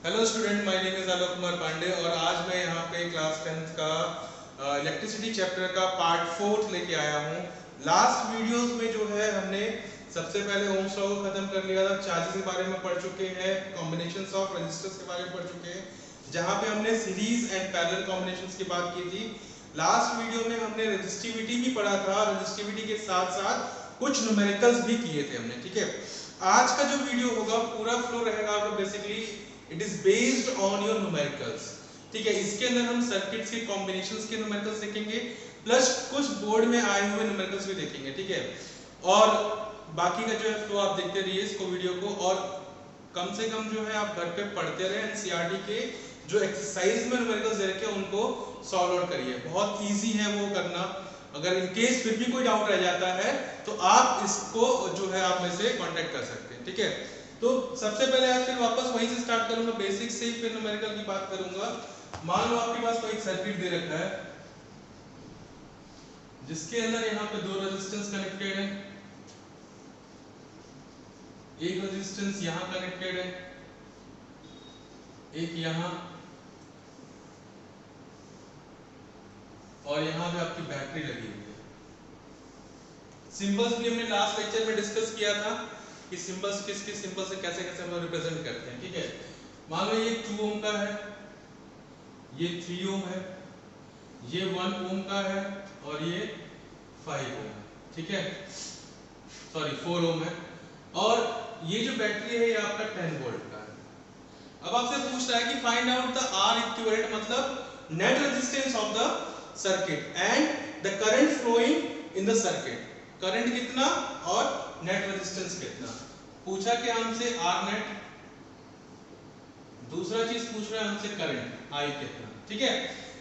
Hello student, my name is Alok Kumar Pandey और आज मैं यहाँ पे क्लास 10th का इलेक्ट्रिसिटी चैप्टर का पार्ट 4 लेके आया हूँ। लास्ट वीडियोस में जो है हमने सबसे पहले ओम्स लॉ को खत्म कर लिया था, चार्जेस के बारे में पढ़ चुके हैं, कॉम्बिनेशंस ऑफ रेजिस्टर्स के बारे में पढ़ चुके हैं, जहाँ पे हमने सीरीज एंड पैरेलल कॉम्बिनेशंस की बात की थी। लास्ट वीडियो में हमने रेजिस्टिविटी भी पढ़ा था, रेजिस्टिविटी के साथ साथ कुछ न्यूमेरिकल्स भी किए थे हमने। ठीक है, आज का जो वीडियो होगा पूरा फ्लो रहेगा आपका basically it is based on your numericals. ठीक है, इसके अंदर हम सर्किट्स के कॉम्बिनेशंस के न्यूमेरिकल्स देखेंगे, प्लस कुछ बोर्ड में आए हुए न्यूमेरिकल्स भी देखेंगे। ठीक है, और बाकी का जो है फ्लो आप देखते रहिए इसको वीडियो को, और कम से कम जो है आप घर पे पढ़ते रहे। एनसीईआरटी के जो एक्सरसाइज में न्यूमेरिकल्स दे रखे हैं उनको सॉल्व आउट करिए, बहुत इजी है वो करना। अगर इन केस फिर भी कोई डाउट रह जाता है तो आप इसको जो है आप में से कांटेक्ट कर सकते हैं। ठीक है, तो सबसे पहले आज फिर वापस वहीं से स्टार्ट करूंगा, बेसिक से ही फिर न्यूमेरिकल की बात करूंगा। मान लो आपके पास कोई एक सर्किट दे रखा है जिसके अंदर यहाँ पे दो रेजिस्टेंस कनेक्टेड है, एक रेजिस्टेंस यहाँ कनेक्टेड है, एक यहाँ, और यहाँ पे आपकी बैटरी लगी हुई है। सिंबल्स भी हमने लास्ट लेक्चर में डिस्कस किया था कि सिंबल्स किस सिंबल से कैसे कैसे हम रिप्रेजेंट करते हैं। ठीक है, मान लो ये 2 ओम का है, ये 3 ओम है, ये 1 ओम का है और ये 5 ओम है। ठीक है, सॉरी 4 ओम है, और ये जो बैटरी है ये आपका 10 वोल्ट का है। अब आपसे पूछ रहा है कि find out the R equivalent, मतलब net resistance of the circuit and the current flowing in the circuit. Current कितना और नेट रेजिस्टेंस कितना पूछा कि हमसे आर नेट, दूसरा चीज पूछ रहा है हमसे करंट आई कितना। ठीक है,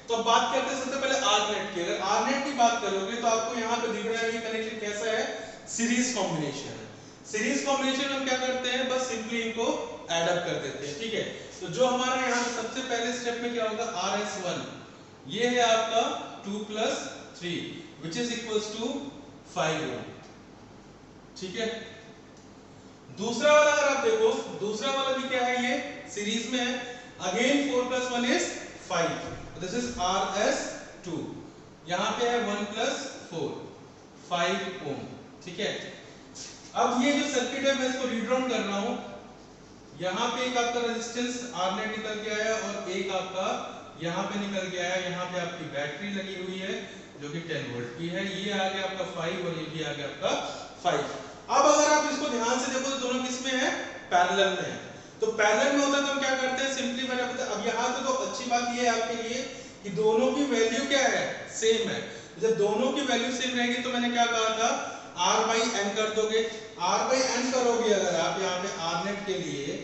तो अब बात करते हैं सबसे पहले आर नेट की। अगर आर नेट की बात करोगे तो आपको यहाँ पे दिख रहा है ये कनेक्शन कैसा है, सीरीज कॉम्बिनेशन है। सीरीज कॉम्बिनेशन में हम क्या करते हैं, बस सिंपली इनको ऐड अप कर देते हैं। ठीक है, तो जो हमारा यहाँ सबसे पहले स्टेप में क्या होगा, RS1 ये है आपका 2 + 3 विच इज इक्वल्स टू 5 ओम। ठीक है, दूसरा वाला अगर आप देखो, दूसरा वाला भी क्या है, ये सीरीज में है, again 4 + 1 is 5, this is RS2, यहां पे है 1 + 4 5 ओम। ठीक है, अब ये जो सर्किट है मैं इसको रीड्राउन कर रहा हूं। यहां पे एक आपका रेजिस्टेंस R नेट निकल के आया और एक आपका यहां पे निकल के आया, यहां पे आपकी बैटरी लगी हुई है जो कि 10 वोल्ट की है, ये आ गया आपका 5 और ये भी आ गया आपका 5। अब अगर आप इसको ध्यान से देखो तो दोनों किस में है, पैरेलल में है। तो पैरेलल में होता है तो हम क्या करते हैं, सिंपली मैंने बताया। अब यहाँ तो अच्छी बात ये है आपके लिए कि दोनों की वैल्यू क्या है, सेम है। जब दोनों की वैल्यू सेम रहेगी तो मैंने क्या कहा था, R/N कर दोगे। R/N करोगे अगर आप यहाँ पे R नेट के लिए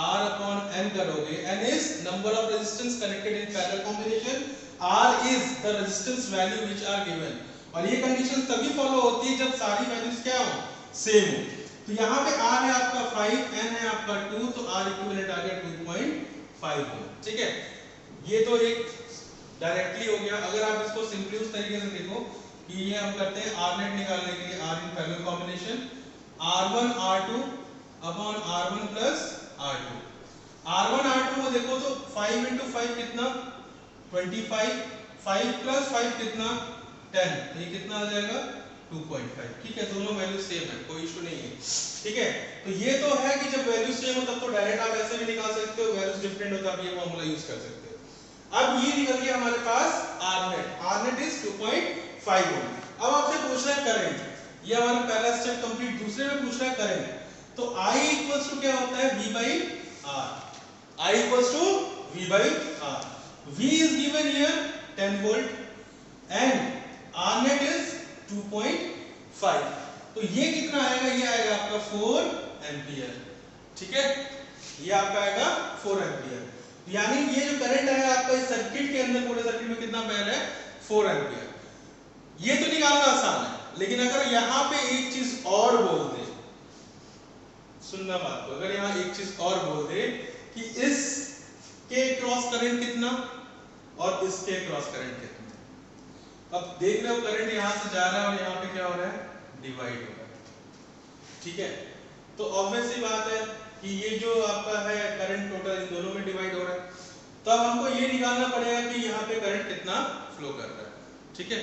R/N करोगे, N is number of resistance connected in parallel combination, R is the resistance value which are given। और ये कंडीशन तभी फॉलो होती है जब सारी वैल्यूज क्या हो, सेम हो। तो यहाँ पे R है आपका 5, N है आपका 2, तो R इक्विवेलेंट आ गया 2.5 ओम। ठीक है, ये तो एक डायरेक्टली हो गया। अगर आप इसको सिंपली उस तरीके से देखो कि ये हम करते हैं R नेट निकालने के लिए, R in parallel combination, R1 R2 upon R1 plus R2। R1 R2 को देखो तो 5 × 5 कितना 25, 5 + 5 कितना 10, ये कितना आ जाएगा 2.5। ठीक है, दोनों वैल्यू सेम है, कोई इशू नहीं है। ठीक है, तो ये तो है कि जब वैल्यू सेम हो तब तो डायरेक्ट आप ऐसे भी निकाल सकते हो, वैल्यूज डिफरेंट हो तो आप ये फॉर्मूला यूज कर सकते हो। अब ये निकल गया हमारे पास R नेट इज 2.5 ओम। अब आपसे पूछ रहा है करंट, ये हमारा पहला स्टेप कंप्लीट। दूसरे में पूछ रहा है करंट, तो I इक्वल्स टू क्या होता है, V/R। I equals to V/R। V is given here 10 volt and R net is 2.5, तो ये कितना आएगा, ये आएगा आपका 4 एम्पियर। ठीक है, ये आपका आएगा 4 एम्पियर। यानी ये जो करंट है आपका इस सर्किट के अंदर, पूरे सर्किट में कितना बह रहा है, 4 एम्पियर। ये तो निकालना आसान है, लेकिन अगर यहां पे एक चीज और बोल दे, सुनना बात को, अगर यहां एक चीज और बोल दे कि इस के क्रॉस करंट कितना और इसके क्रॉस करंट कितना, अब देख रहे हो करंट यहां से जा रहा है और यहां पे क्या हो रहा है, डिवाइड हो रहा है। ठीक है, तो ऑब्वियस सी बात है कि ये जो आपका है करंट टोटल तो अब हमको ये निकालना पड़ेगा कि यहाँ पे करंट कितना फ्लो कर रहा है, ठीक है।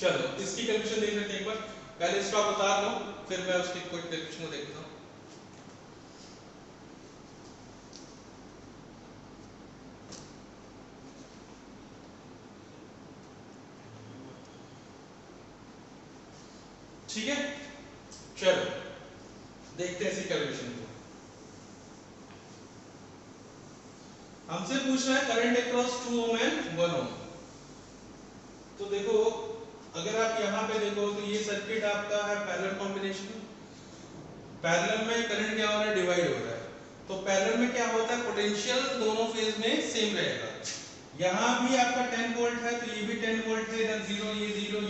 चलो इसकी कैलकुलेशन देख लेते हैं एक बार, पहले इसको आप उतार लो फिर मैं उसकी कोई कैलकुलेशन को देखता हूँ। ठीक है, चलो देखते हैं इसकी कैलकुलेशन को। हमसे पूछ रहा है करंट अक्रॉस 2 ओम एंड 1 ओम। तो देखो अगर आप यहाँ पे देखो तो ये सर्किट आपका है पैरेलल कॉम्बिनेशन। पैरेलल में करंट क्या हो रहा है, डिवाइड हो रहा है। तो पैरेलल में क्या होता है, पोटेंशियल दोनों फेज में सेम रहेगा। यहाँ भी आपका 10 वोल्ट है तो ये भी 10 वोल्ट है, इधर 0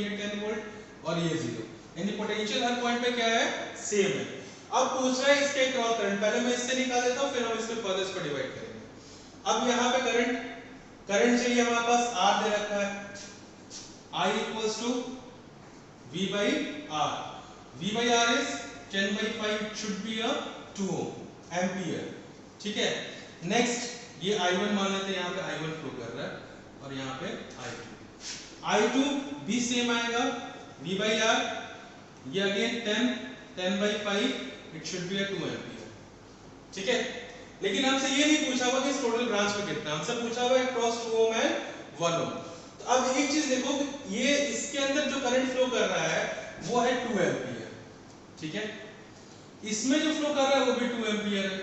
ये 10 वोल्ट और ये 0, यानी पोटेंशियल हर पॉइंट पे क्या है, सेम है। अब पूछ रहा है इसके क्रॉस करंट, पहले मैं इससे निकाल देता हूँ फिर हम इसको फर्दर इसको डिवाइड करेंगे। अब यहाँ पे करंट चाहिए, हमारे पास R दे रखा है, I equals to V by R. V by R is 10 by 5, it should be a 2 ampere, ठीक है। नेक्स्ट ये I1 मान लेते हैं, यहाँ पे I1 फ्लो कर रहा है और यहाँ पे I2 भी सेम आएगा, V by R, ये again 10 by 5, it should be a 2 ampere, ठीक है। लेकिन हमसे ये नहीं पूछा हुआ कि इस टोटल ब्रांच में कितना, हमसे पूछा हुआ है क्रॉस 2 ओम एंड 1 ओम। तो अब एक चीज देखो, ये इसके अंदर जो करंट फ्लो कर रहा है वो है 2 एम्पियर, ठीक है। इसमें जो फ्लो कर रहा है वो भी 2 एम्पियर है,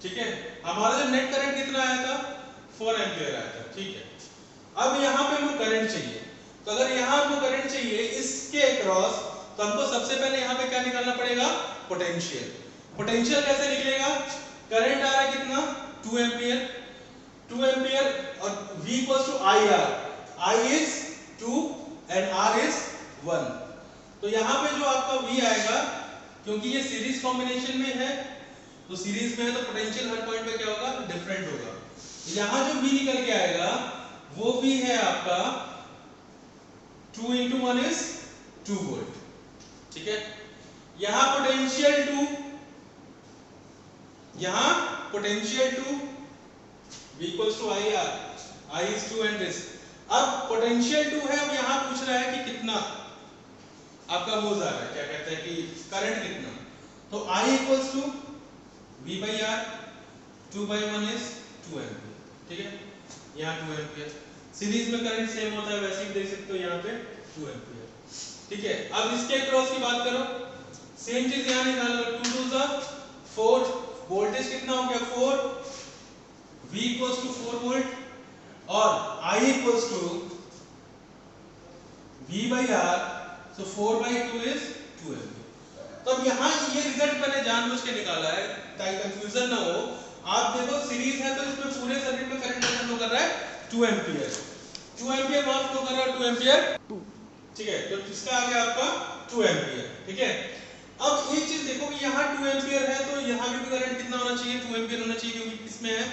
ठीक है। हमारा जो नेट करंट कितना आया था, 4 एम्पियर आया था, ठीक है। अब यहाँ पे हमको करंट चाहिए, तो अगर यहाँ हमको करंट चाहिए इसके अक्रॉस, तो हमको सबसे पहले यहाँ पे क्या निकालना पड़ेगा, पोटेंशियल। पोटेंशियल कैसे निकलेगा, करंट आ रहा है कितना, 2 एम्पियर, 2 एम्पियर और V equals to IR, I is 2 and R is 1। तो यहाँ पे जो आपका V आएगा, क्योंकि ये सीरीज कॉम्बिनेशन में है, तो सीरीज में है तो पोटेंशियल हर पॉइंट पे क्या होगा, डिफरेंट होगा। यहाँ जो V निकल के आएगा वो V है आपका 2 into 1 is 2 वोल्ट, ठीक है। यहाँ पोटेंशियल 2, यहाँ potential 2, V equals to IR, I is 2 and this। अब पोटेंशियल 2 है, अब यहाँ पूछ रहा है कि कितना आपका वो जा रहा है, क्या कहते हैं कि करंट कितना, तो I equals to V by R, 2 by 1 is 2 ampere, ठीक है। यहाँ 2 एम्पियर, सीरीज में करंट सेम होता है वैसे ही देख सकते हो, यहाँ पे 2 एम्पियर, ठीक है। अब इसके क्रॉस की बात करो, सेम चीज यहाँ निकाल लो, 2 to the 4, वोल्टेज कितना हो गया 4, V equals to 4 वोल्ट और I equals to V by R, so 4 by 2 is 2 ampere. तो अब यहाँ ये रिजल्ट मैंने जानबूझ के निकाला है ताकि कंफ्यूजन ना हो। आप देखो सीरीज है तो इसमें पूरे सर्किट में करंट कितना फ्लो कर रहा है, 2 एम्पियर, 2 एम्पियर वहां फ्लो कर रहा है, 2 एम्पियर, ठीक है। तो इसका आ गया आपका 2 एम्पियर, ठीक है। अब एक चीज देखो कि यहाँ 2 एम्पियर है तो यहाँ भी करंट कितना होना चाहिए, 2 एम्पियर होना चाहिए, क्योंकि इसमें है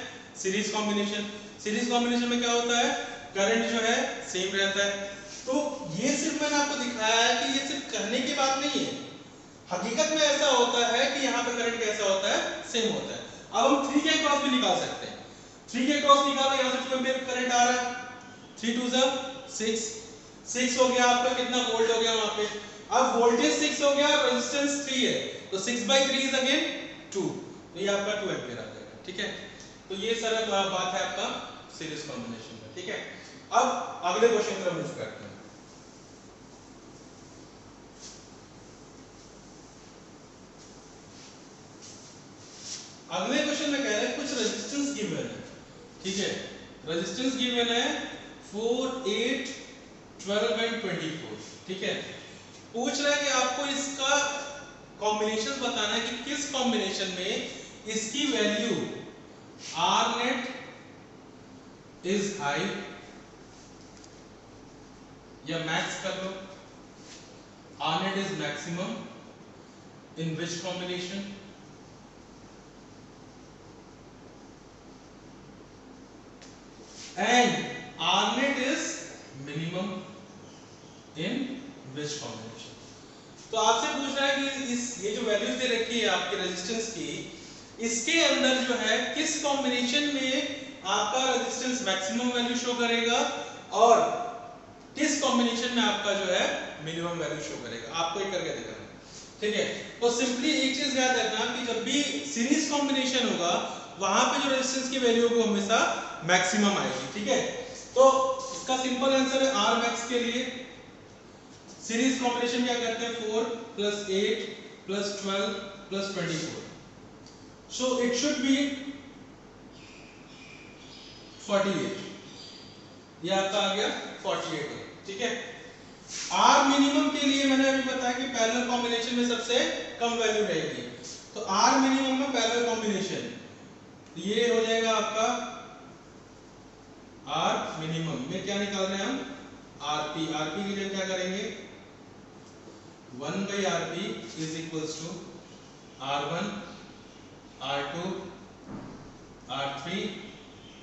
सीरीज कॉम्बिनेशन। सीरीज कॉम्बिनेशन में क्या होता है, करंट जो है सेम रहता है। तो ये सिर्फ मैंने आपको दिखाया है कि ये सिर्फ कहने की बात नहीं है, हकीकत में ऐसा होता है कि यहाँ पे करंट कैसा होता है, सेम होता है। अब हम 3 के क्रॉस भी निकाल सकते हैं, 3 के क्रॉस निकालो, यहाँ से 2 एम्पियर करंट आ रहा है, 3 2 6 हो गया आपका, कितना वोल्ट हो गया वहां पे। अब वोल्टेज 6 हो गया, रेजिस्टेंस 3 है, तो 6 by 3 इज अगेन 2, तो ये आपका 2 एम्पियर आ जाएगा, ठीक है। तो ये सारा बात है आपका सीरीज कॉम्बिनेशन में, ठीक है। अब अगले क्वेश्चन की तरफ मूव करते हैं। अगले क्वेश्चन में कह रहे हैं कुछ रेजिस्टेंस गिवन है, ठीक है। रेजिस्टेंस गिवन है 4 8 12 एंड 24, ठीक है। पूछ रहा है कि आपको इसका कॉम्बिनेशन बताना है कि किस कॉम्बिनेशन में इसकी value R net is high, या मैक्स कर लो, R net is maximum in which combination, and R net is minimum in which combination। तो आपसे पूछ रहा है कि इस ये जो वैल्यूज दे रखी है आपके रेजिस्टेंस की, इसके अंदर जो है किस कॉम्बिनेशन में आपका रेजिस्टेंस मैक्सिमम वैल्यू शो करेगा और किस कॉम्बिनेशन में आपका जो है मिनिमम वैल्यू शो करेगा, आपको एक करके दिखाना है, ठीक है। तो सिंपली एक चीज याद रखना कि जब भी सीरीज कॉम्बिनेशन होगा वहां पे जो रेजिस्टेंस की वैल्यू होगी हमेशा मैक्सिमम आएगी, ठीक है। तो इसका सिंपल आंसर है आर मैक्स के लिए सीरीज कॉम्बिनेशन क्या करते हैं 4 + 8 + 12 + 24, so it should be 48, ये आपका आ गया 48, ठीक है। आर मिनिमम के लिए मैंने अभी बताया कि पैरेलल कॉम्बिनेशन में सबसे कम वैल्यू रहेगी, तो आर मिनिमम में पैरेलल कॉम्बिनेशन ये हो जाएगा आपका आर मिनिमम में क्या निकाल रहे हैं हम आरपी, आरपी के लिए क्या करेंगे 1/rp = r1 r2 r3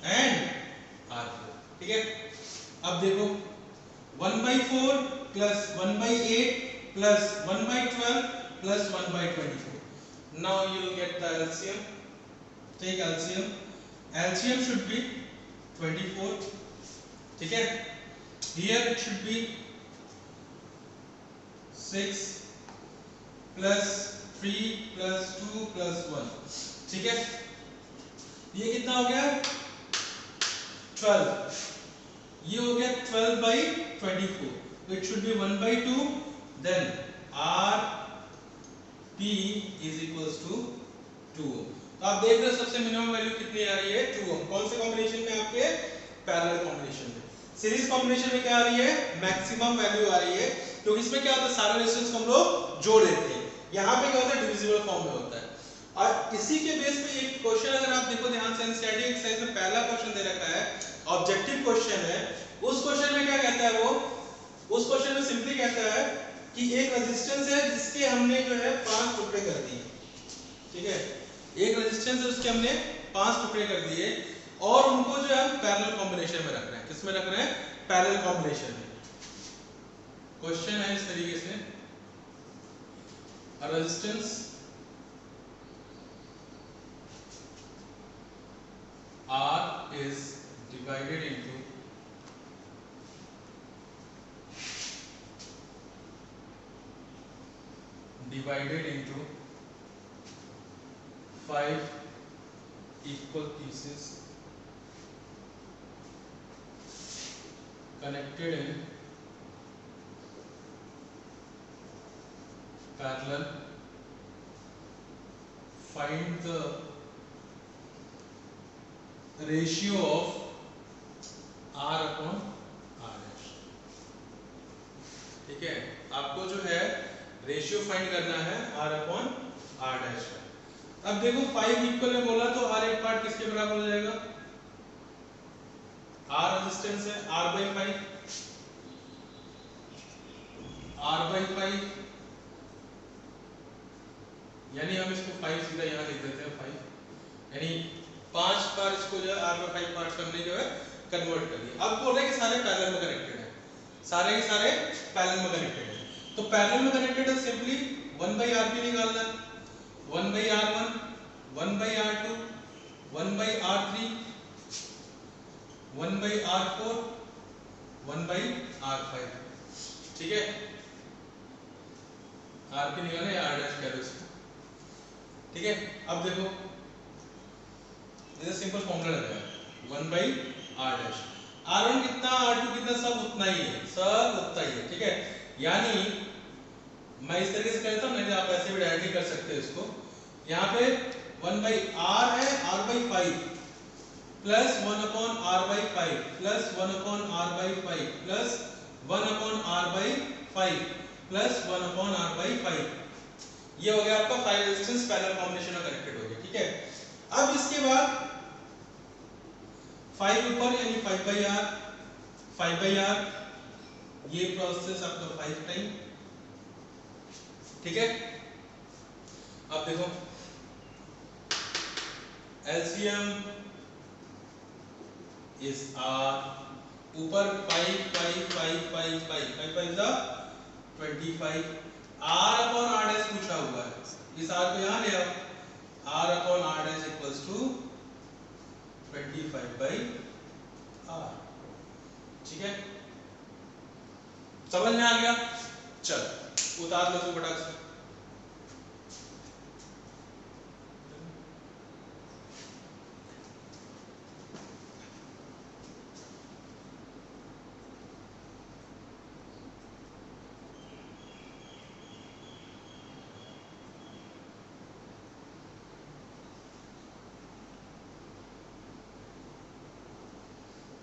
and r4, ठीक है। अब देखो 1/4 + 1/8 + 1/12 + 1/24, now you will get the LCM, take LCM, LCM should be 24, ठीक है। here it should be 6 + 3 + 2 + 1, ठीक है। ये कितना हो गया 12, ये हो गया 12/24, तो it should be 1/2, then R P = 2 ohm. तो आप देख रहे हो सबसे मिनिमम वैल्यू कितनी आ रही है 2 ओम। कौन से कॉम्बिनेशन में आपके पैरेलल कॉम्बिनेशन में। सीरीज कॉम्बिनेशन में क्या आ रही है मैक्सिमम वैल्यू आ रही है, क्योंकि इसमें क्या होता है सारे रेजिस्टेंस को हम लोग जोड़ लेते हैं, यहाँ पे क्या होता है डिविजिबल फॉर्म में होता है। और इसी के बेस पे एक क्वेश्चन अगर आप देखो ध्यान से एनसीईआरटी एक्सरसाइज में पहला क्वेश्चन दे रखा है, ऑब्जेक्टिव क्वेश्चन है, उस क्वेश्चन में क्या कहता है वो उस क्वेश्चन में सिंपली कहता है कि एक रेजिस्टेंस है जिसके हमने जो है 5 टुकड़े कर दिए, ठीक है। एक रेजिस्टेंस है उसके हमने 5 टुकड़े कर दिए और उनको जो है हम पैरेलल कॉम्बिनेशन में रख रहे हैं, किसमें रख रहे हैं पैरेलल कॉम्बिनेशन में। क्वेश्चन है इस तरीके से a resistance R is divided into five equal pieces connected in parallel. Find the ratio of R/R dash, ठीक है। आपको जो है रेशियो फाइंड करना है R/R dash का। अब देखो 5 इक्वल है बोला तो हर एक पार्ट किसके बराबर हो जाएगा, R रेजिस्टेंस है R/5, R/5 यानी हम इसको 5 सीधा यहाँ लिख देते हैं 5, यानी 5 बार इसको जो है R/5 पार्ट हमने जो है कन्वर्ट कर दिया। अब बोल रहे हैं कि सारे पैरेलल में कनेक्टेड है, सारे के सारे पैरेलल में कनेक्टेड है, तो पैरेलल में कनेक्टेड है सिंपली 1/rp निकालना है, 1/r1 1/r2 1/r3 1/r4 1/r5, ठीक है। rp निकालना है r डैश कह लो इसको, ठीक है। अब देखो जैसे सिंपल फॉर्मूला लगाया 1/r डैश, r1 कितना r2 कितना सब उतना ही है, सब उतना ही है, ठीक है। यानी मैं इस तरीके से कहता हूं, नहीं आप ऐसे भी डायरेक्टली कर सकते हो इसको। यहाँ पे 1/r है r/5 plus 1/r/5 plus 1/r/5 plus 1/r/5 plus 1/r/5, ये हो गया आपका 5 रेजिस्टेंस पैरेलल कॉम्बिनेशन में कनेक्टेड हो गया, ठीक है। अब इसके बाद 5 ऊपर यानी 5/r ये प्रोसेस आपका 5 टाइम, ठीक है। अब देखो LCM is R, ऊपर 5 5 5 5 5 5 5 जा 25, R/R डैश पूछा हुआ है, इस R को यहाँ ले आओ, R upon R dash equals to 25 by R। ठीक है, समझ में आ गया? चल उतार लो तू फटाक से।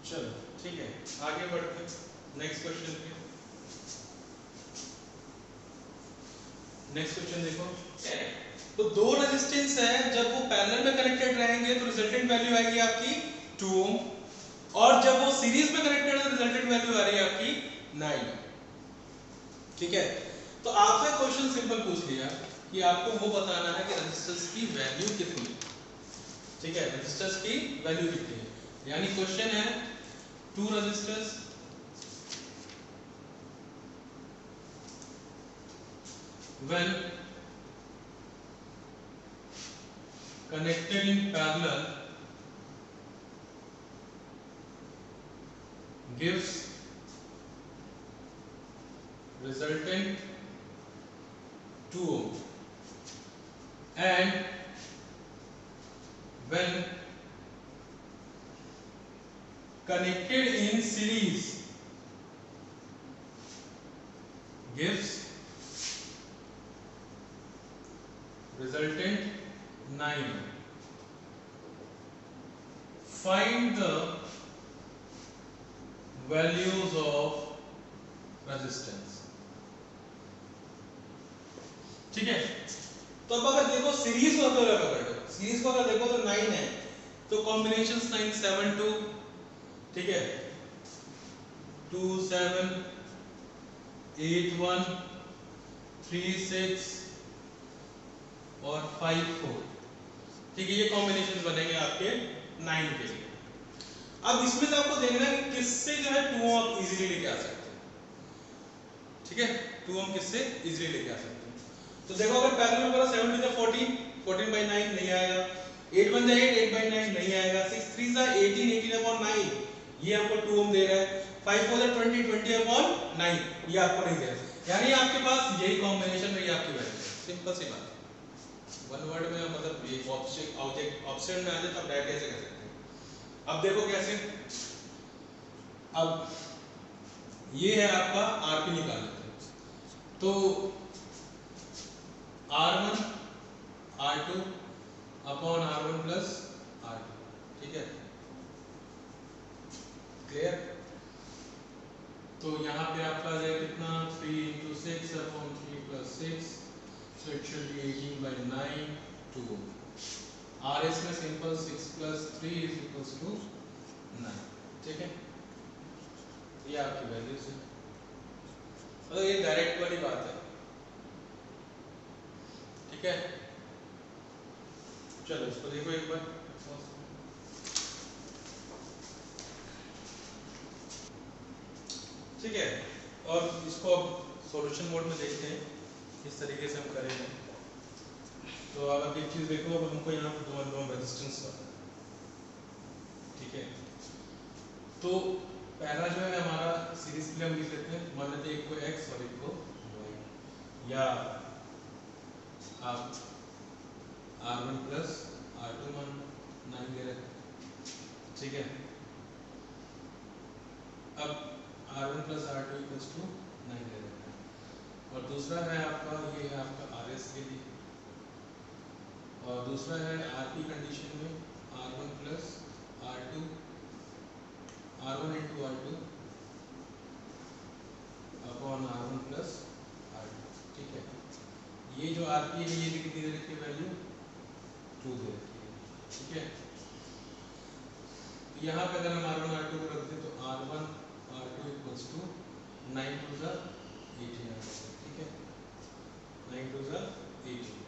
चलो ठीक है, आगे बढ़ते हैं नेक्स्ट क्वेश्चन पे। नेक्स्ट क्वेश्चन देखो, तो दो रेजिस्टेंस है, जब वो पैरेलल में कनेक्टेड रहेंगे तो रिजल्टेंट वैल्यू आएगी आपकी 2 ओम, और जब वो सीरीज में कनेक्टेड है तो रिजल्टेंट वैल्यू आ रही है आपकी 9। ठीक है, तो आपसे क्वेश्चन सिंपल पूछ लिया कि आपको वो बताना है कि रेजिस्टेंस की वैल्यू कितनी है। ठीक है, रेजिस्टेंस की वैल्यू कितनी है, यानी क्वेश्चन है two resistors when connected in parallel gives resultant 2 ohm, and when connected in series gives resultant 9 ohm. Find the values of resistance। ठीक है, तो अब अगर देखो सीरीज को अगर सीरीज को अगर देखो तो 9 है, तो कॉम्बिनेशंस 9 7 2, ठीक है, 2 7 8 1 3 6 और 5 4। ठीक है, ये कॉम्बिनेशन बनेंगे आपके 9 के लिए। अब इसमें से आपको देखना है कि किससे जो है 2 ओम आप इजीली लेके आ सकते हैं। ठीक है, 2 ओम किससे इजीली लेके आ सकते हैं। तो देखो अगर पैरेलल में करो 7 टू 14 14 by 9 नहीं आएगा, 8 1 8 8 by 9 नहीं आएगा, 6 3 18 18 upon 9 ये आपको 2 ओम दे रहा है, 5 4 20 20 upon 9 ये आपको नहीं दे रहा है, यानी आपके पास यही कॉम्बिनेशन में ये आपकी वैल्यू है। सिंपल सी बात है, वन वर्ड में मतलब ये ऑप्शन में आ जाए तब डायरेक्ट ऐसे कर सकते हैं। अब देखो कैसे, अब ये है आपका आरपी निकाल लेते हैं, तो R1 R2 upon R1 plus R2। ठीक है, क्लियर? तो यहाँ पे आपका आ जाएगा कितना 3 into 6 upon 3 plus 6, so it should be 18 by 9 2 ohm। RS में simple 6 plus 3 is equals to 9। ठीक है, ये आपकी वैल्यूज है, मतलब ये डायरेक्ट वाली बात है। ठीक है, चलो इसको देखो एक बार। ठीक है, और इसको अब सॉल्यूशन मोड में देखते हैं किस तरीके से हम करेंगे। तो आप एक चीज देखो, अब हमको यहाँ पर दो रेजिस्टेंस का, ठीक है, तो पहला जो है हमारा सीरीज के लिए हम लिख लेते हैं, मान लेते हैं एक को x और एक को y, या आप R1 प्लस R2 मान 9 दे रहे हैं। ठीक है, अब R1 plus R2 equals to 9 दे रहे हैं, और दूसरा है आपका, ये है आपका RS के लिए, और दूसरा है RP कंडीशन में R1 plus R2 R1 into R2 upon R1 plus R2। ठीक है, ये जो RP है ये कितनी दे रखी है वैल्यू 2 दे रखी है। ठीक है, यहाँ पे अगर हम R1 R2 को रखते तो R1 R2 equals to 9 to the 18। ठीक है, 9 टू द 18।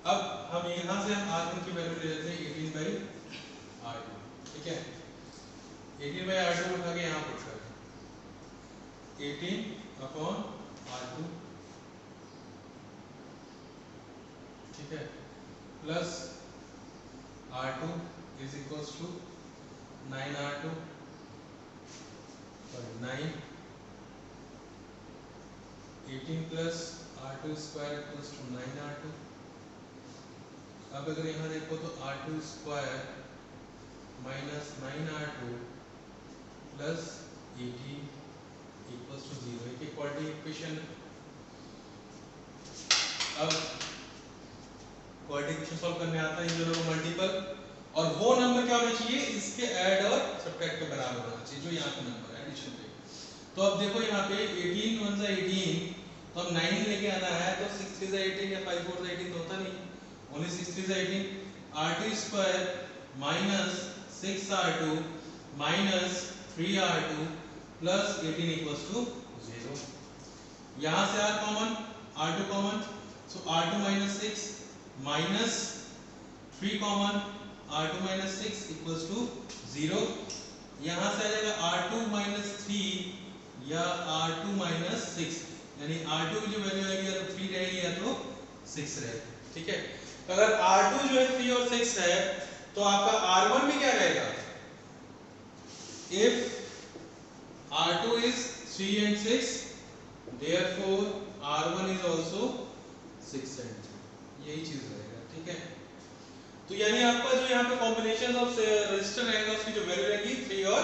अब हम यहाँ से हम R1 की वैल्यू ले लेते हैं 18 बाई R2। ठीक है, 18 बाई R2 उठा के यहाँ पुट कर 18 अपॉन R2। ठीक है, plus R2 is equals to 9R2 sorry 9 18 plus R2 square equals to 9R2। अब अगर यहाँ देखो तो R2 square minus 9R2 plus 18 equals to 0। एक इक्वालिटी इक्वेशन। अब क्वाड्रेटिक इक्वेशन सॉल्व करने आता है इन दोनों को मल्टीपल, और वो नंबर क्या होना चाहिए इसके ऐड और सब्ट्रैक्ट के बराबर होना चाहिए जो यहाँ का नंबर है एडिशन पे। तो अब देखो यहाँ पे 18 1 सा 18, तो अब 9 लेके आना है तो 6 3 सा 18 या 5 4 सा 18 तो होता नहीं, ओनली 6 3 सा 18। R2 square minus 6R2 minus 3R2 plus 18 equals to 0। यहाँ से R common, R2 common, so R2 minus 6 minus 3 common, R2 minus 6 equals to 0। यहाँ से आ जाएगा R2 माइनस 3 या R2 माइनस 6, यानी R2 की जो वैल्यू आएगी या तो 3 रहेगी या तो 6 रहेगी। ठीक है, तो अगर R2 जो है 3 और 6 है तो आपका R1 भी क्या रहेगा, if R2 is 3 and 6 therefore R1 is also 6 and 3, यही चीज रहेगा। ठीक है, तो यानी आपका जो यहाँ पे कॉम्बिनेशन ऑफ रजिस्टर रहेगा उसकी जो वैल्यू रहेगी 3 और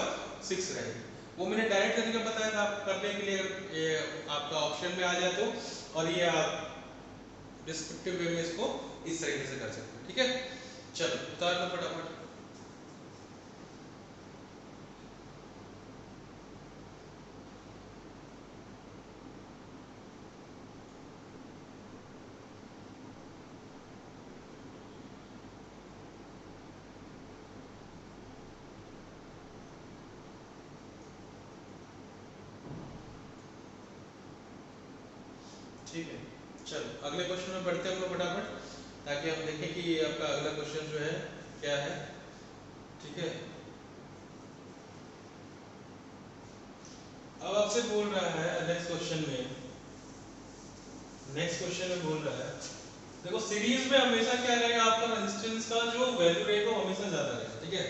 6 रहेगी। वो मैंने डायरेक्ट तरीका बताया था आप करने के लिए, ये आपका ऑप्शन में आ जाए तो, और ये आप डिस्क्रिप्टिव वे में इसको इस तरीके से कर सकते हो। ठीक है, चलो उतार लो फटाफट। ठीक है, चलो अगले क्वेश्चन में बढ़ते हैं हम लोग फटाफट, ताकि हम देखें कि आपका अगला क्वेश्चन जो है क्या है। ठीक है, अब आपसे बोल रहा है नेक्स्ट क्वेश्चन में बोल रहा है, देखो सीरीज में हमेशा क्या रहेगा आपका रेजिस्टेंस का जो वैल्यू रहेगा वो हमेशा ज्यादा रहेगा। ठीक है,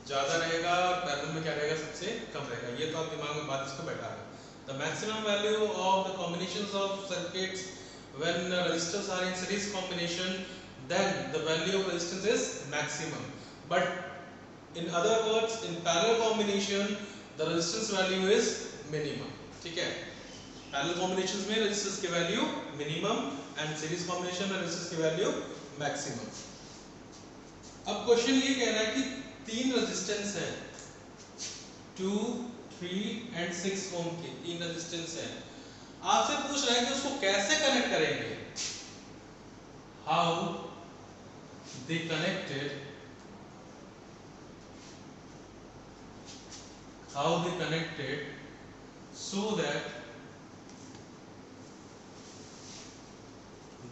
ज्यादा रहेगा, पैरेलल में क्या रहेगा सबसे कम रहेगा। ये तो आप दिमाग में बात इसको बैठा है। The maximum value of the combinations of circuits when resistors are in series combination, then the value of resistance is maximum. But in other words, in parallel combination, the resistance value is minimum. ठीक है, parallel combinations में resistance की value minimum and series combination में resistance की value maximum। अब question ये कह रहा है कि तीन रेजिस्टेंस है 2 3 and 6 ओम के, तीन रेजिस्टेंस है। आपसे पूछ रहा है कि उसको कैसे कनेक्ट करेंगे, how they connected so that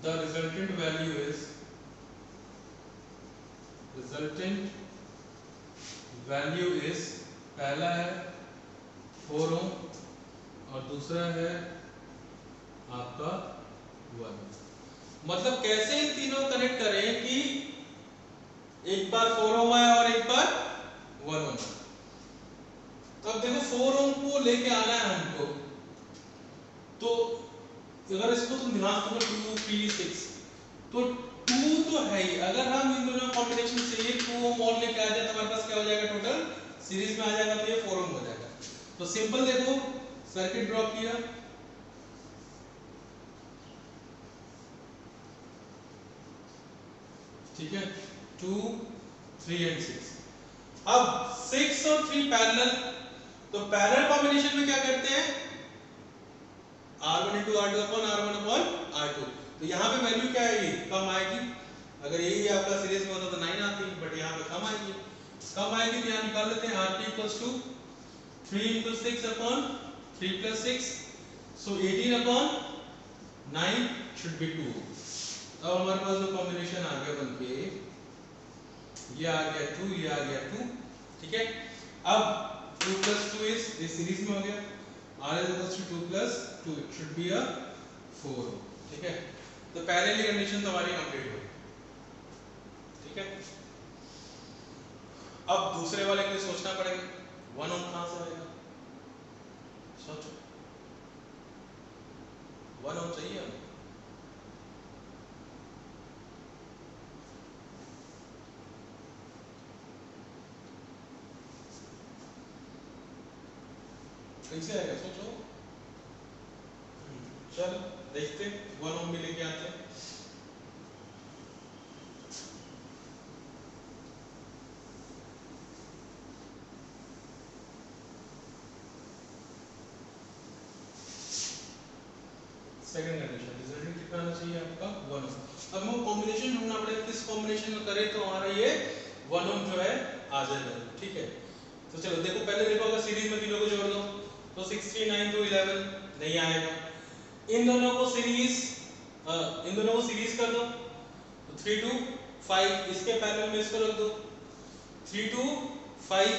the resultant value is पहला है 4 ओम और दूसरा है आपका 1। मतलब कैसे इन तीनों कनेक्ट करें कि एक बार 4 ओम आया और एक बार 1 ओम। तो अब देखो 4 ओम को लेके आना है हमको, तो अगर इसको तुम ध्यान से 2 3 6 तो 2 तो है ही, अगर हम इन दोनों कॉम्बिनेशन से ये 2 ओम और लेके आ जाए तो हमारे पास क्या हो जाएगा, टोटल सीरीज में आ जाएगा तो ये 4 ओम हो जाएगा। तो सिंपल देखो सर्किट ड्रॉप किया, ठीक है 2 3 and 6। अब 6 और 3 पैरेलल, तो पैरेलल कॉम्बिनेशन में क्या करते हैं R1 into R2 upon R1 upon R2। तो यहाँ पे वैल्यू क्या आएगी, कम आएगी। अगर यही आपका सीरीज में होता तो 9 आती, बट यहाँ पे कम आएगी। तो यहाँ निकाल लेते हैं R2 equals to 3 into 6 upon 3 plus 6, so 18 upon 9 should be 2। अब हमारे पास जो कॉम्बिनेशन आ गया बनके, ये आ गया 2, ये आ गया 2। ठीक है, अब 2 plus 2 is ये सीरीज में हो गया, R is equals to 2 plus 2, it should be a 4। ठीक है, तो पैरेलल कंडीशन तो हमारी कंप्लीट हो गई। ठीक ठीक है, अब दूसरे वाले के लिए सोचना पड़ेगा 1 ओम कहां से आएगा, सोचो 1 ओम चाहिए हमें, कैसे आएगा सोचो। चलो देखते 1 ओम भी लेके आते हैं। सेकंड कंडीशन रिजल्टेंट कितना आना चाहिए आपका 1 ओम। अब हमको कॉम्बिनेशन ढूंढना पड़ेगा, किस कॉम्बिनेशन में करें तो हमारा ये 1 ओम जो है आ जाएगा, ठीक है। तो चलो देखो, पहले देखो अगर सीरीज में तीनों को जोड़ दो तो 6 3 9 2 11 नहीं आएगा। इन दोनों को सीरीज कर दो तो 3 2 5, इसके पैरेलल में इसको रख दो 3 2 5,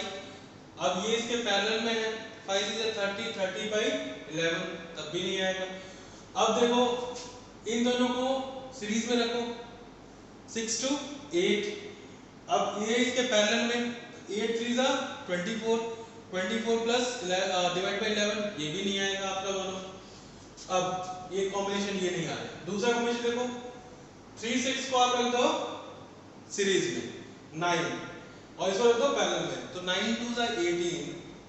अब ये इसके पैरेलल में है 5 is 30 30 by 11, तब भी नहीं आएगा। अब देखो इन दोनों को सीरीज में रखो 6 to 8, अब ये इसके पैरेलल में 8 3 24 24 प्लस डिवाइड बाय 11, ये भी नहीं आएगा आपका 1 ओम। अब ये कॉम्बिनेशन ये नहीं आ रहा। दूसरा कॉम्बिनेशन देखो 3 6 को आप रख दो सीरीज में 9 और इसको रख दो पैरेलल में, तो 9 2 18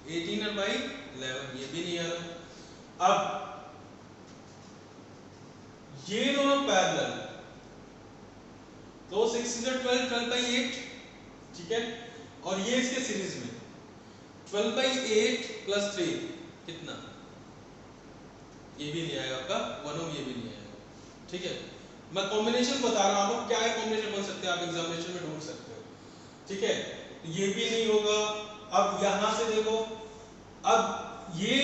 18 by 11, ये भी नहीं आ रहा। अब ये दोनों पैरेलल, तो 6 12 12 by 8, ठीक है, और ये इसके सीरीज में 12 by 8 plus 3 कितना, ये भी नहीं आएगा आपका 1 ओम, ये भी नहीं आएगा, ठीक है। मैं कॉम्बिनेशन बता रहा हूं आपको, क्या है कॉम्बिनेशन बन सकते हैं, आप एग्जामिनेशन में ढूंढ सकते हो, ठीक है। ये भी नहीं होगा। अब यहां से देखो, अब ये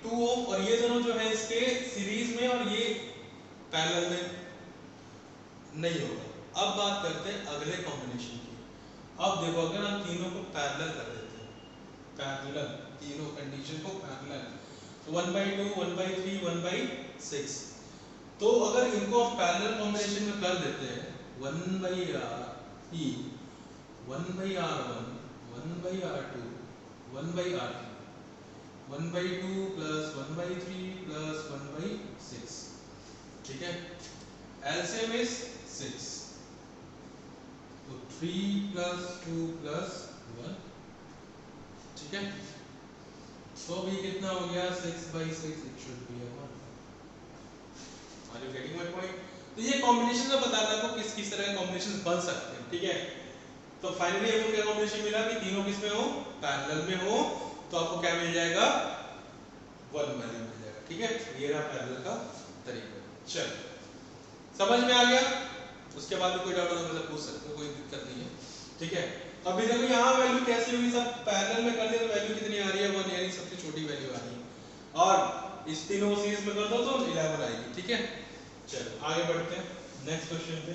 2 ओम और ये दोनों जो है इसके सीरीज में और ये पैरेलल में नहीं होगा। अब बात करते हैं अगले कॉम्बिनेशन की। अब देखो अगर हम तीनों को पैरेलल कर देते हैं, पैरेलल तीनों कंडीशन को पैरेलल, तो 1/2 1/3 1/6, तो अगर इनको हम पैरेलल कॉम्बिनेशन में कर देते हैं 1/r e 1/r1 1/r2 1/r3 1/2 plus 1/3 plus 1/6, ठीक है। LCM is 6, तो 3 plus 2 plus 1, ठीक है। तो भी कितना हो गया 6/6, it should be a 1। Are you getting my point? तो ये कॉम्बिनेशन में बताता है आपको किस किस तरह के कॉम्बिनेशन बन सकते हैं, ठीक है। तो फाइनली हमको क्या कॉम्बिनेशन मिला कि तीनों किस में हो, पैरेलल में हो, तो आपको क्या मिल जाएगा 1 वैल्यू मिल जाएगा, ठीक है। ये रहा पैरेलल का तरीका। चलो समझ में आ गया, उसके बाद भी कोई डाउट हो तो मुझसे पूछ सकते हो, कोई दिक्कत नहीं है, ठीक है। अभी देखो यहाँ वैल्यू कैसी होगी, सब पैरेलल में कर दिया तो वैल्यू कितनी आ रही है 1, यानी सबसे छोटी वैल्यू आ रही है, और इस तीनों को सीरीज में कर दो तो 11 आएगी, ठीक है। चलो आगे बढ़ते हैं नेक्स्ट क्वेश्चन पे।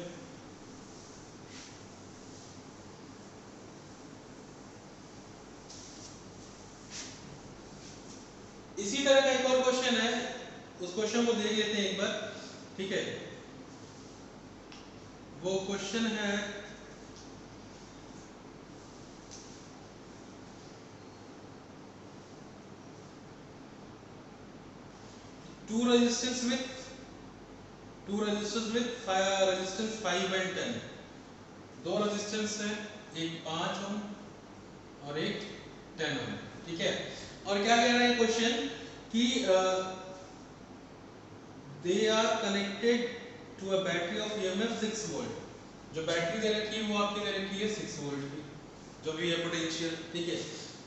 इसी तरह का एक और क्वेश्चन है, उस क्वेश्चन को देख लेते हैं एक बार, ठीक है। वो क्वेश्चन है two resistors with resistance 5 and 10, दो रेजिस्टेंस है, एक 5 ओम और एक 10 ओम, ठीक है। और क्या कह रहा है क्वेश्चन कि they are connected to a battery of EMF 6 volt, जो बैटरी दे रखी है वो आपकी दे रखी है 6 वोल्ट की, जो भी है पोटेंशियल, ठीक है।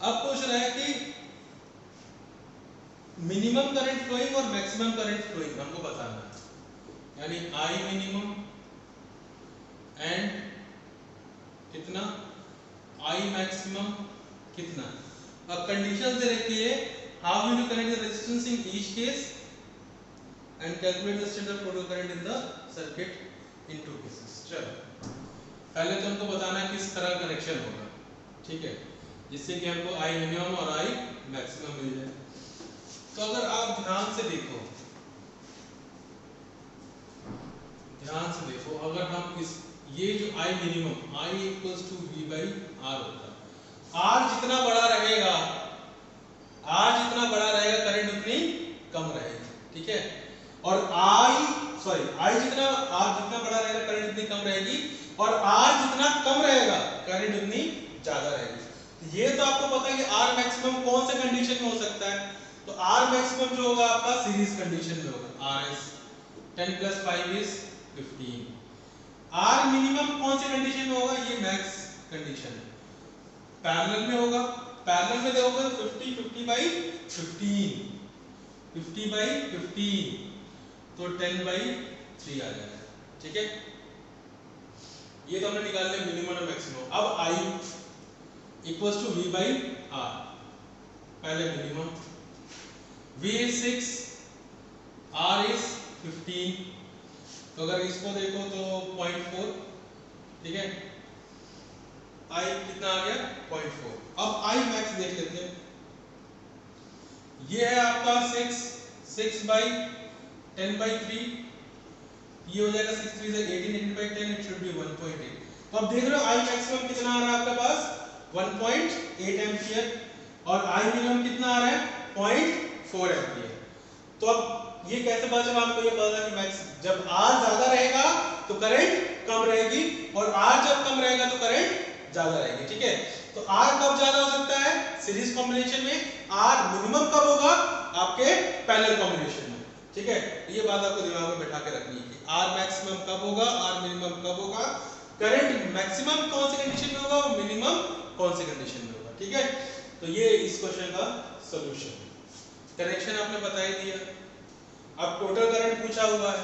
अब पूछ रहा है कि मिनिमम करंट फ्लोइंग और मैक्सिमम करंट फ्लोइंग हमको बताना है, यानी आई मिनिमम एंड कितना, आई मैक्सिमम कितना। अब कंडीशन दे रखी है, how will you connect the resistance in each case and calculate the standard total current in the circuit in 2 cases. चलो पहले तो हमको बताना है किस तरह कनेक्शन होगा, ठीक है, जिससे कि हमको आई मिनिमम और आई मैक्सिमम मिल जाए। तो अगर आप ध्यान से देखो, अगर हम इस ये जो I minimum I equals to V by R होता है। R जितना बड़ा रहेगा, R जितना बड़ा रहेगा करंट उतनी कम रहेगी, ठीक है। और I जितना R जितना बड़ा रहेगा करंट उतनी कम रहेगी, और R जितना कम रहेगा करंट उतनी ज्यादा रहेगी। ये तो आपको पता है कि R मैक्सिमम कौन से कंडीशन में हो सकता है, तो R मैक्सिमम जो होगा आपका सीरीज कंडीशन में होगा, RS 10 + 5 = 15। R मिनिमम कौन से कंडीशन में होगा, ये मैक्स कंडीशन है, पैरेलल में होगा। पैरेलल में देखोगे तो 50/15 तो 10/3 आ जाएगा, ठीक है। ये तो हमने निकाल लिया मिनिमम और मैक्सिमम। अब I equals to V by R, पहले minimum, V is 6, R is 15, तो अगर इसको देखो तो 0.4, ठीक है। I कितना आ गया 0.4। अब I मैक्स देख लेते हैं, ये है आपका 6/10/3, ये हो जाएगा 6 3 18, 18/10, इट शुड बी 1.8। तो अब देख रहे हो I मैक्सिमम कितना आ रहा है आपके पास 1.8 एम्पियर, और I मिनिमम कितना आ रहा है 0.4 एम्पियर। तो अब ये कैसे पता चला आपको, ये पता कि मैक्स जब R ज्यादा रहेगा तो करंट कम रहेगी, और R जब कम रहेगा तो करंट ज्यादा रहेगी, ठीक है। तो R कब ज्यादा हो सकता है सीरीज कॉम्बिनेशन में, R मिनिमम कब होगा आपके पैरेलल कॉम्बिनेशन में, ठीक है। ये बात आपको दिमाग में बैठा के रखनी है कि R मैक्सिमम कब होगा, R मिनिमम कब होगा, करंट मैक्सिमम कौन सी कंडीशन में होगा, मिनिमम कौन सी कंडीशन में होगा, ठीक है। तो ये इस क्वेश्चन का सॉल्यूशन है। कनेक्शन आपने बता ही दिया। अब टोटल करंट पूछा हुआ है,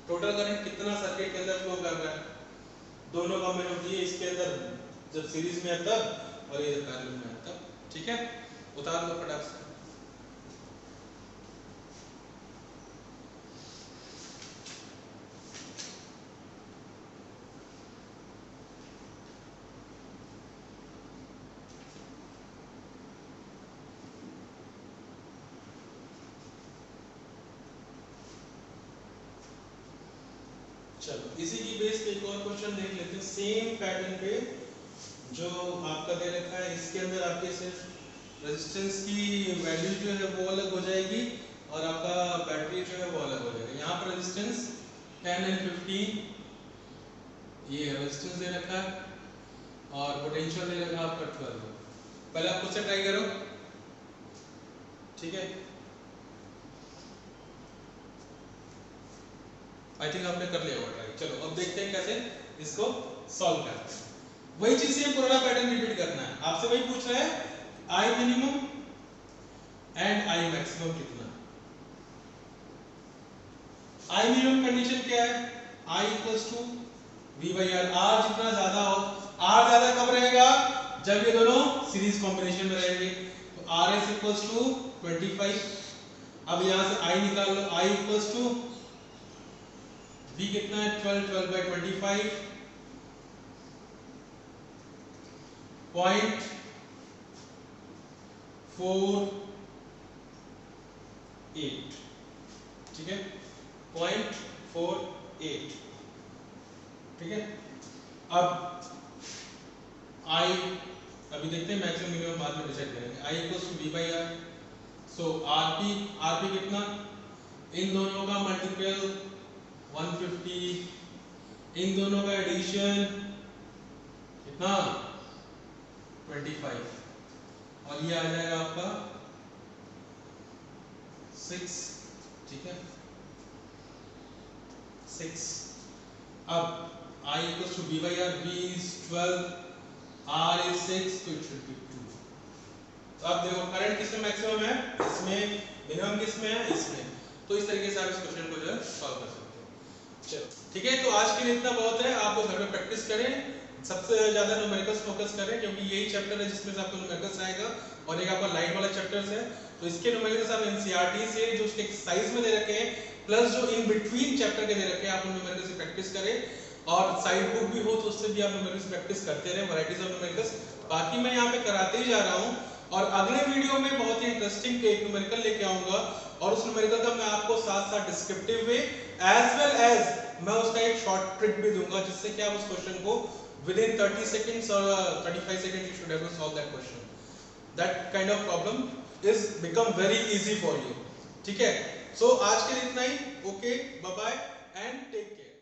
टोटल करंट कितना सर्किट के अंदर फ्लो कर रहा है, दोनों कॉम्बिनेशन दिए, इसके अंदर जब सीरीज में है तब, और ये पैरेलल में है तब, ठीक है। उतार लो फटाक से। चलो इसी की बेस पे एक और क्वेश्चन देख लेते हैं, सेम पैटर्न पे जो आपका दे रखा है। इसके अंदर आपके सिर्फ रेजिस्टेंस की वैल्यू जो है वो अलग हो जाएगी, और आपका बैटरी जो है वो अलग हो जाएगा। यहाँ पर रेजिस्टेंस 10 and 15, ये रेजिस्टेंस दे रखा है, और पोटेंशियल दे रखा है आपका 12। पहले आप खुद से ट्राई करो, ठीक है। आई थिंक आपने कर लिया होगा ट्राई। चलो अब देखते हैं कैसे इसको सॉल्व करते हैं। वही चीज से पुराना पैटर्न रिपीट करना है। आपसे वही पूछ रहा है I minimum and I maximum कितना। I मिनिमम कंडीशन क्या है, I equals to V by R। R जितना ज्यादा हो, R ज्यादा कब रहेगा, जब ये दोनों सीरीज कॉम्बिनेशन में रहेंगे। तो RS इक्वल्स टू 25। अब यहां से I निकाल लो, I इक्वल्स टू V कितना है 12, 12/25, 0.48, ठीक है, 0.48, ठीक है। अब I अभी देखते हैं मैक्सिमम मिनिमम बाद में डिसाइड करेंगे। I equals to V by R। So RP कितना, इन दोनों का मल्टीपल 150, इन दोनों का एडिशन कितना 25, और ये आ जाएगा आपका 6, ठीक है 6। अब I equals to V by R, V is 12, R is 6, तो इट शुड बी 2। तो आप देखो करंट किसमें मैक्सिमम है, इसमें, मिनिमम किसमें है, इसमें। तो इस तरीके से आप इस क्वेश्चन को जो है सॉल्व कर सकते हो। चलो ठीक है, तो आज के लिए इतना बहुत है। आप लोग घर में प्रैक्टिस करें, सबसे ज्यादा न्यूमेरिकल्स फोकस करें, क्योंकि यही चैप्टर है जिसमें से आपको न्यूमेरिकल्स आएगा, और एक आपका लाइट वाला चैप्टर्स है। तो इसके न्यूमेरिकल्स आप एनसीईआरटी से जो उसके एक्सरसाइज में दे रखे हैं, प्लस जो इन बिटवीन चैप्टर के दे रखे हैं, आप न्यूमेरिकल्स से प्रैक्टिस करें। और साइड बुक भी हो तो उससे भी आप न्यूमेरिकल्स प्रैक्टिस करते रहें, वैरायटीज ऑफ न्यूमेरिकल्स। बाकी मैं यहाँ पे कराते ही जा रहा हूँ, और अगले वीडियो में बहुत ही इंटरेस्टिंग एक न्यूमेरिकल लेके आऊंगा, और उस न्यूमेरिकल का मैं आपको साथ साथ descriptive way as well as मैं उसका एक शॉर्ट ट्रिक भी दूंगा जिससे कि आप उस क्वेश्चन को विद इन 30 सेकंड्स और 35 seconds you should have to solve that question. That kind of problem is become very easy for you. ठीक है, सो आज के लिए इतना ही. Okay, bye bye and take care.